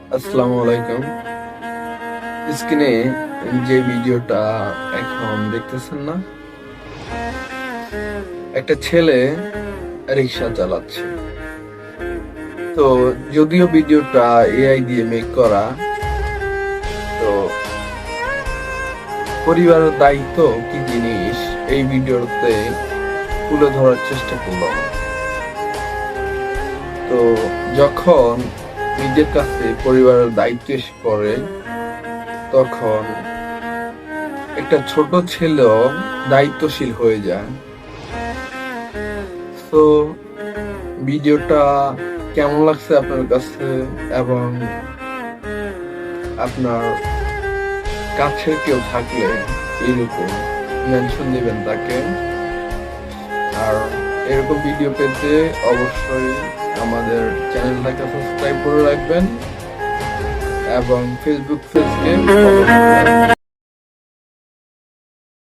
আসসালামু আলাইকুম। স্ক্রিনে যে ভিডিওটা এখন দেখতেছেন না, একটা ছেলে রিক্সা চালাচ্ছে। তো যদিও ভিডিওটা এআই দিয়ে মেক করা, তো পরিবারের দায়িত্ব কি জিনিস এই ভিডিওতে তুলে ধরার চেষ্টা করলাম। তো যখন নিজের কাছে পরিবারের দায়িত্ব এসে পড়ে, তখন একটা ছোট ছেলেও দায়িত্বশীল হয়ে যায়। তো ভিডিওটা কেমন লাগছে আপনার কাছে, এবং আপনার কাছের কেউ থাকলে এরকম মেনশন দিবেন তাকে। আর এরকম ভিডিও পেতে অবশ্যই আমাদের চ্যানেলটাকে সাবস্ক্রাইব করে রাখবেন এবং ফেসবুক পেজকে ফলো করবেন।